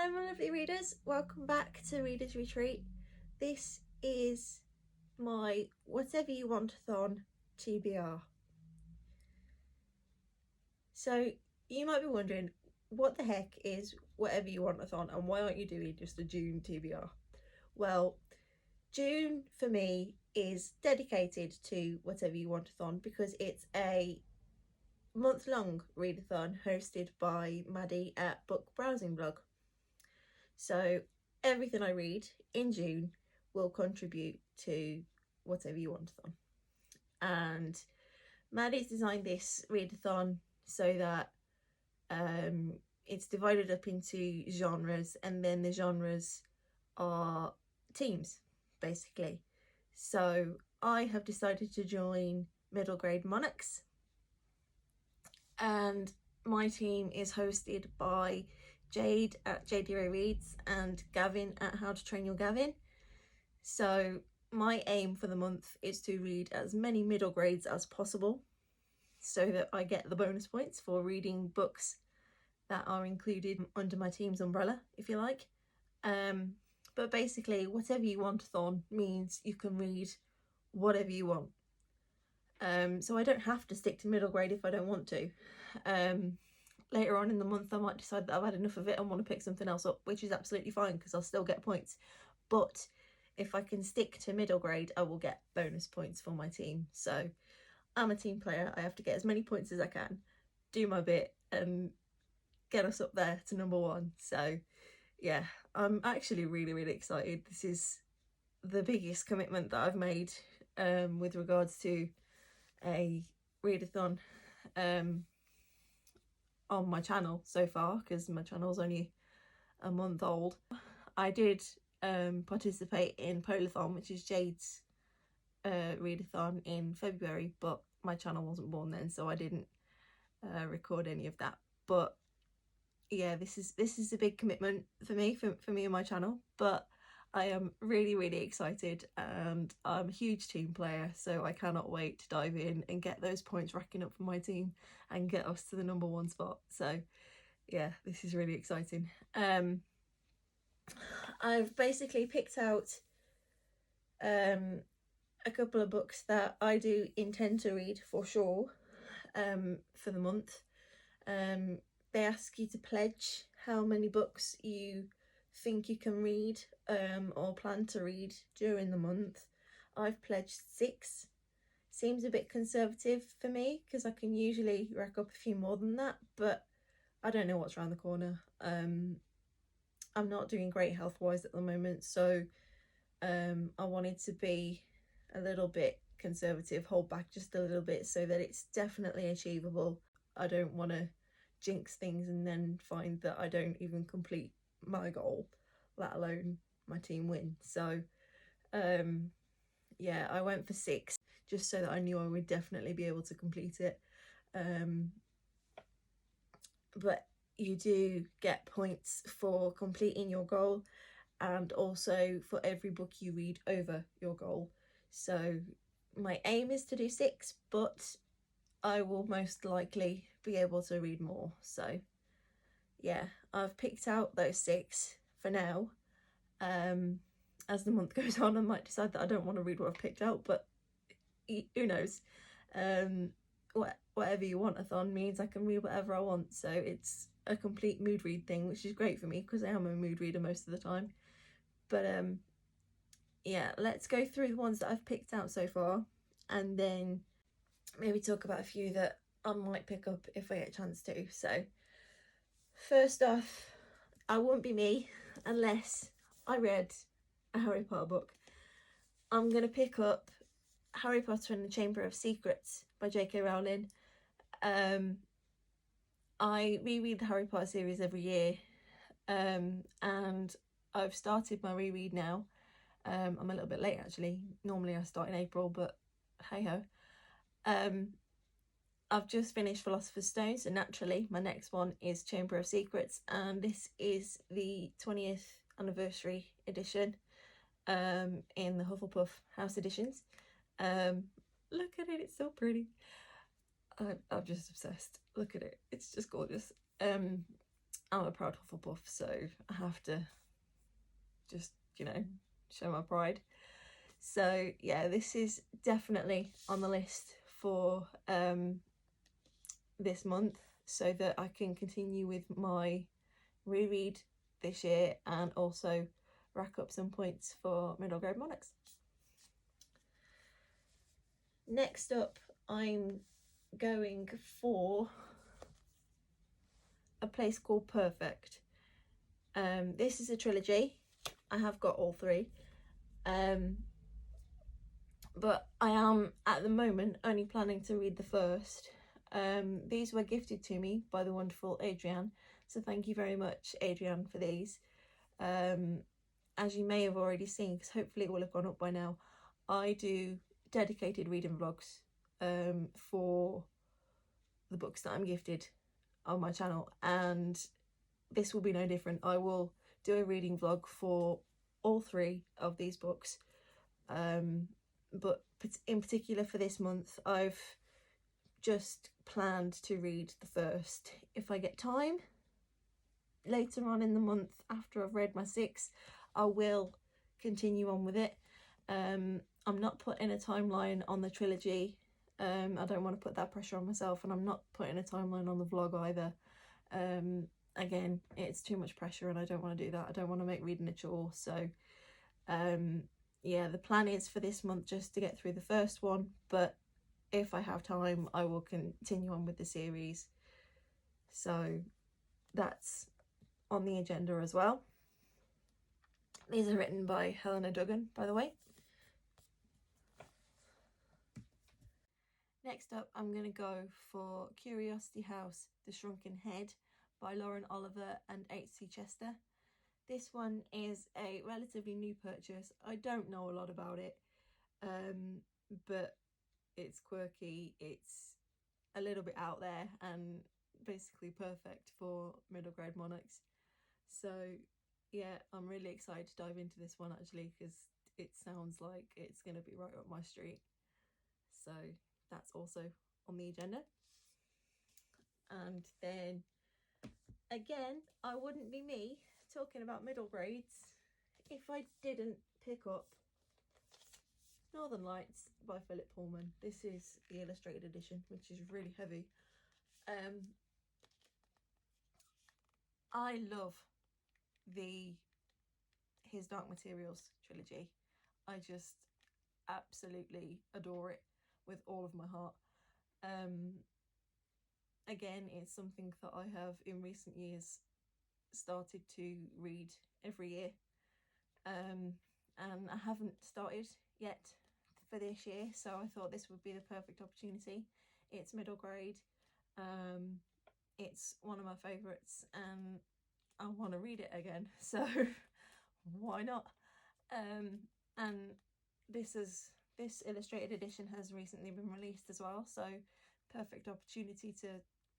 Hello my lovely readers, welcome back to Readers Retreat. This is my Whatever You Want-a-thon TBR. So you might be wondering, what the heck is Whatever You Want-a-thon and why aren't you doing just a June TBR? Well, June for me is dedicated to Whatever You Want-a-thon because it's a month-long readathon hosted by Maddie at Book Browsing Blog. So everything I read in June will contribute to Whatever You Want-a-thon. And Maddie's designed this readathon so that it's divided up into genres, and then the genres are teams, basically. So I have decided to join middle grade Monarchs, and my team is hosted by Jade at Jadeyraereads and Gavin at How to Train Your Gavin. So my aim for the month is to read as many middle grades as possible so that I get the bonus points for reading books that are included under my team's umbrella, if you like. But basically, Whatever You Want-a-thon means you can read whatever you want. So I don't have to stick to middle grade if I don't want to. Later on in the month I might decide that I've had enough of it and want to pick something else up, which is absolutely fine because I'll still get points. But if I can stick to middle grade, I will get bonus points for my team. So I'm a team player, I have to get as many points as I can, do my bit and get us up there to number 1. So yeah, I'm actually really excited. This is the biggest commitment that I've made with regards to a readathon on my channel so far, because my channel's only a month old. I did participate in Polathon, which is Jade's readathon, in February, but my channel wasn't born then, so I didn't record any of that. But yeah, this is a big commitment for me and my channel, but I am really excited, and I'm a huge team player, so I cannot wait to dive in and get those points racking up for my team and get us to the number 1 spot. So yeah, this is really exciting. I've basically picked out a couple of books that I do intend to read for sure for the month. They ask you to pledge how many books you think you can read or plan to read during the month. I've pledged 6. Seems a bit conservative for me because I can usually rack up a few more than that, but I don't know what's around the corner. I'm not doing great health wise at the moment, so I wanted to be a little bit conservative, hold back just a little bit so that it's definitely achievable. I don't want to jinx things and then find that I don't even complete my goal, let alone my team win. So yeah, I went for 6 just so that I knew I would definitely be able to complete it. But you do get points for completing your goal and also for every book you read over your goal. So my aim is to do 6, but I will most likely be able to read more. So yeah, I've picked out those 6 for now. As the month goes on, I might decide that I don't want to read what I've picked out, but who knows. Whatever You Want-a-thon means I can read whatever I want, so it's a complete mood read thing, which is great for me because I am a mood reader most of the time. But yeah, let's go through the ones that I've picked out so far and then maybe talk about a few that I might pick up if I get a chance to. So first off, I won't be me unless I read a Harry Potter book. I'm going to pick up Harry Potter and the Chamber of Secrets by J.K. Rowling. I reread the Harry Potter series every year, and I've started my reread now. I'm a little bit late actually. Normally I start in April, but hey ho. I've just finished Philosopher's Stone, so naturally my next one is Chamber of Secrets, and this is the 20th anniversary edition in the Hufflepuff House editions. Look at it, it's so pretty. I'm just obsessed. Look at it, it's just gorgeous. I'm a proud Hufflepuff, so I have to just, you know, show my pride. So yeah, this is definitely on the list for this month, so that I can continue with my reread this year and also rack up some points for middle grade Monarchs. Next up, I'm going for A Place Called Perfect. This is a trilogy. I have got all three, but I am at the moment only planning to read the first. These were gifted to me by the wonderful Adrienne, so thank you very much, Adrienne, for these. As you may have already seen, because hopefully it will have gone up by now, I do dedicated reading vlogs for the books that I'm gifted on my channel, and this will be no different. I will do a reading vlog for all three of these books, but in particular for this month, I've just planned to read the first. If I get time later on in the month after I've read my 6, I will continue on with it. I'm not putting a timeline on the trilogy. I don't want to put that pressure on myself, and I'm not putting a timeline on the vlog either. Again, it's too much pressure and I don't want to do that. I don't want to make reading a chore. So yeah, the plan is for this month just to get through the first one, but if I have time I will continue on with the series. So that's on the agenda as well. These are written by Helena Duggan, by the way. Next up, I'm going to go for Curiosity House, The Shrunken Head by Lauren Oliver and H.C. Chester. This one is a relatively new purchase. I don't know a lot about it, but it's quirky, it's a little bit out there, and basically perfect for middle grade Monarchs. So yeah, I'm really excited to dive into this one actually, because it sounds like it's going to be right up my street. So that's also on the agenda. And then again, I wouldn't be me talking about middle grades if I didn't pick up Northern Lights by Philip Pullman. This is the illustrated edition, which is really heavy. I love his Dark Materials trilogy. I just absolutely adore it with all of my heart. Again, it's something that I have in recent years started to read every year, and I haven't started yet for this year, so I thought this would be the perfect opportunity. It's middle grade, it's one of my favourites, and I want to read it again, so why not? And this illustrated edition has recently been released as well, so perfect opportunity to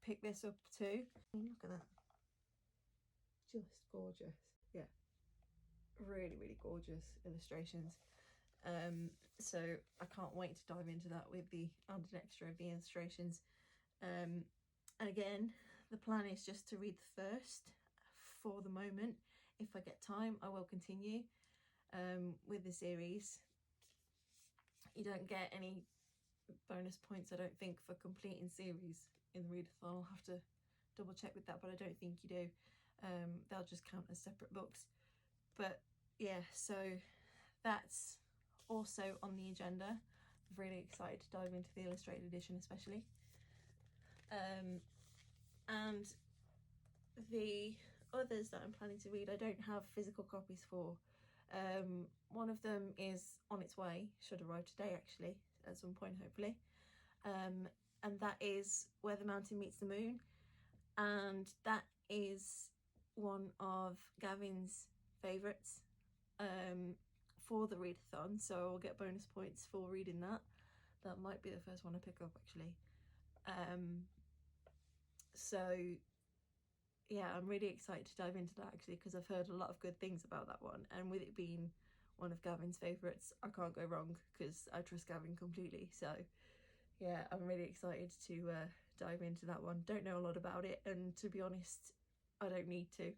pick this up too. Look at that, just gorgeous. Yeah, really gorgeous illustrations. So I can't wait to dive into that with the added extra of the illustrations. And again, the plan is just to read the first for the moment. If I get time, I will continue with the series. You don't get any bonus points, I don't think, for completing series in the readathon. I'll have to double check with that, but I don't think you do. They'll just count as separate books. But yeah, so that's also on the agenda. I'm really excited to dive into the illustrated edition especially. And the others that I'm planning to read, I don't have physical copies for. One of them is on its way, should arrive today actually, at some point hopefully. And that is Where the Mountain Meets the Moon, and that is one of Gavin's favourites for the readathon, so I'll get bonus points for reading that. That might be the first one I pick up actually. So yeah, I'm really excited to dive into that actually, because I've heard a lot of good things about that one, and with it being one of Gavin's favourites, I can't go wrong because I trust Gavin completely. So yeah, I'm really excited to dive into that one. Don't know a lot about it, and to be honest, I don't need to.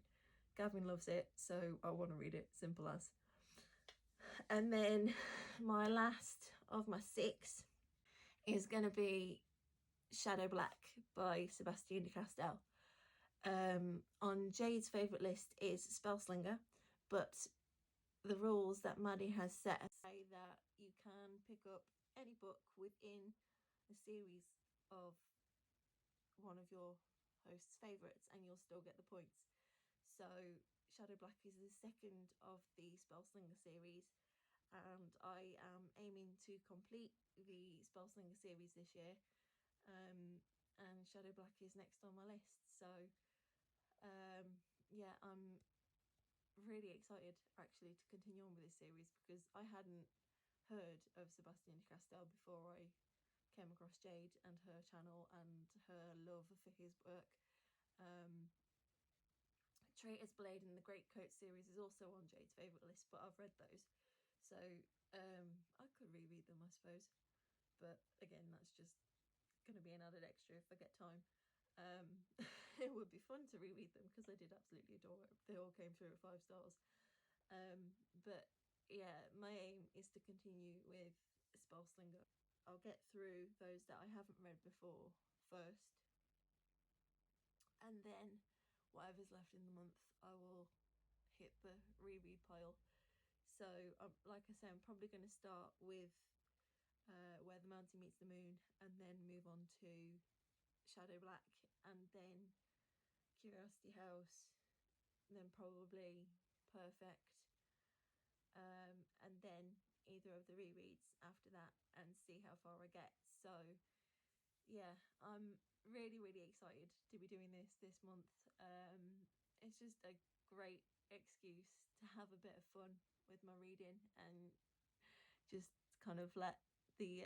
Gavin loves it, so I want to read it, simple as. And then my last of my 6 is going to be Shadow Black by Sebastian de Castell. On Jade's favourite list is Spellslinger, but the rules that Maddie has set say that you can pick up any book within a series of one of your host's favourites and you'll still get the points. So Shadow Black is the second of the Spellslinger series, and I am aiming to complete the Spellslinger series this year, and Shadow Black is next on my list. So yeah, I'm really excited actually to continue on with this series, because I hadn't heard of Sebastian de Castell before I came across Jade and her channel and her love for his work. Traitor's Blade and the Greatcoat series is also on Jade's favourite list, but I've read those, so I could reread them, I suppose, but again, that's just going to be an added extra if I get time. It would be fun to reread them because I did absolutely adore it. They all came through at 5 stars. But yeah, my aim is to continue with Spellslinger. I'll get through those that I haven't read before first, and then whatever's left in the month I will hit the reread pile. So like I say, I'm probably going to start with Where the Mountain Meets the Moon, and then move on to Shadow Black, and then Curiosity House, then probably Perfect, and then either of the rereads after that, and see how far I get. So yeah, I'm really excited to be doing this month. It's just a great excuse to have a bit of fun with my reading and just kind of let the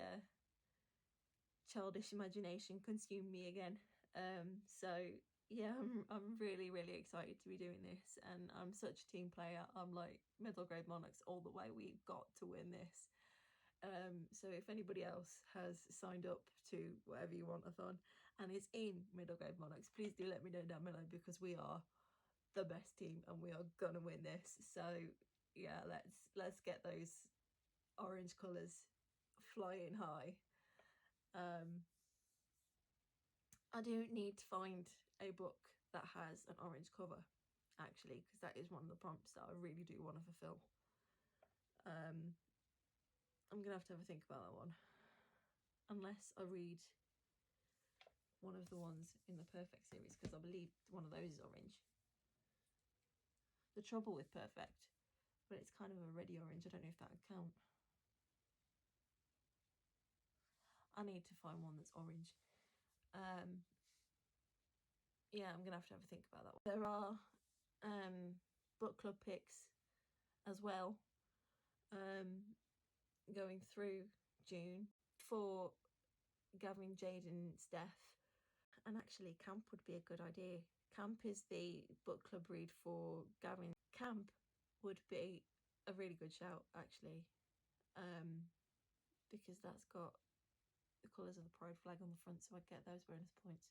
childish imagination consume me again. So yeah, I'm really excited to be doing this, and I'm such a team player. I'm like middle grade Monarchs all the way. We've got to win this. So if anybody else has signed up to Whateverathon and is in middle grade Monarchs, please do let me know down below, because we are the best team and we are gonna win this. So yeah, let's get those orange colours flying high. I do need to find a book that has an orange cover, actually, because that is one of the prompts that I really do want to fulfill. I'm gonna have to have a think about that one, unless I read one of the ones in the Perfect series, because I believe one of those is orange. The trouble with Perfect, but it's kind of a ready orange, I don't know if that would count. I need to find one that's orange. Yeah, I'm gonna have to have a think about that one. There are book club picks as well, going through June for Gavin, Jade and Steph. And actually Camp would be a good idea. Camp is the book club read for Gavin. Camp would be a really good shout, actually, because that's got the colours of the pride flag on the front, so I'd get those bonus points.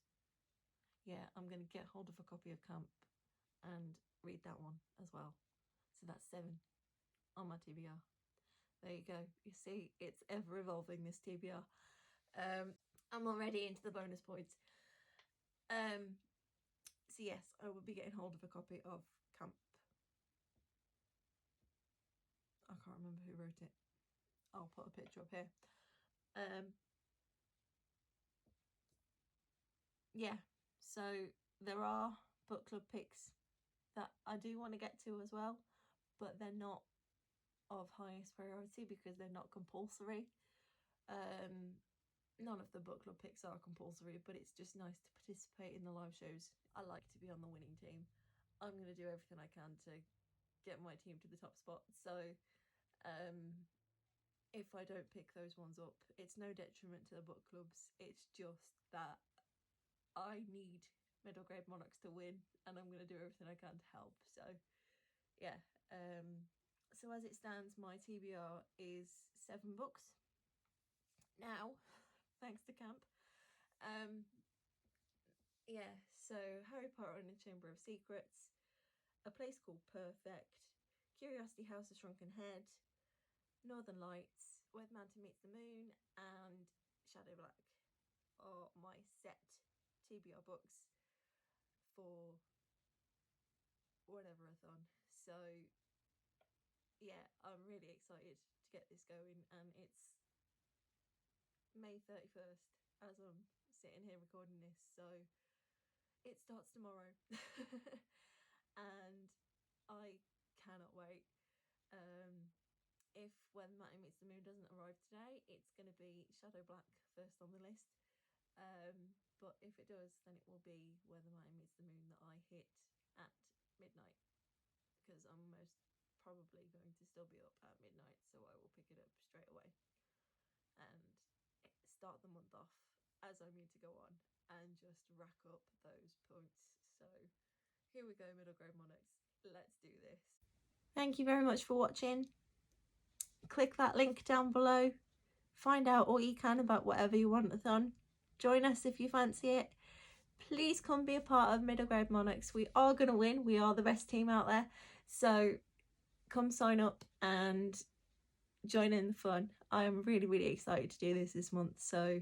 Yeah, I'm going to get hold of a copy of Camp and read that one as well. So that's 7 on my TBR. There you go. You see, it's ever evolving, this TBR. I'm already into the bonus points. So yes, I will be getting hold of a copy of Camp. I can't remember who wrote it. I'll put a picture up here. Yeah, so there are book club picks that I do want to get to as well, but they're not of highest priority because they're not compulsory. None of the book club picks are compulsory, but it's just nice to participate in the live shows. I like to be on the winning team. I'm going to do everything I can to get my team to the top spot. So if I don't pick those ones up, it's no detriment to the book clubs. It's just that I need middle grade Monarchs to win, and I'm going to do everything I can to help. So yeah, so as it stands, my TBR is 7 books. Now, thanks to Camp, yeah, so Harry Potter and the Chamber of Secrets, A Place Called Perfect, Curiosity House, The Shrunken Head, Northern Lights, Where the Mountain Meets the Moon, and Shadow Black are my set TBR books for Whateverathon. So yeah, I'm really excited to get this going, and it's May 31st as I'm sitting here recording this, so it starts tomorrow. And I cannot wait. If When the Mountain Meets the Moon doesn't arrive today, it's going to be Shadow Black first on the list. But if it does, then it will be Where the Mountain Meets the Moon that I hit at midnight, because I'm most probably going to still be up at midnight, so I will pick it up straight away and start the month off as I mean to go on and just rack up those points. So here we go, middle grade Monarchs. Let's do this. Thank you very much for watching. Click that link down below. Find out all you can about whatever you want-a-thon. Join us if you fancy it. Please come be a part of middle grade Monarchs. We are going to win. We are the best team out there. So come sign up and join in the fun. I'm really, really excited to do this month. So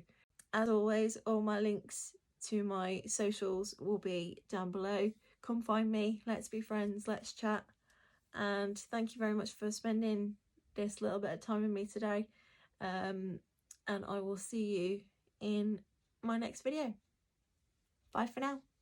as always, all my links to my socials will be down below. Come find me. Let's be friends. Let's chat. And thank you very much for spending this little bit of time with me today. And I will see you in my next video. Bye for now.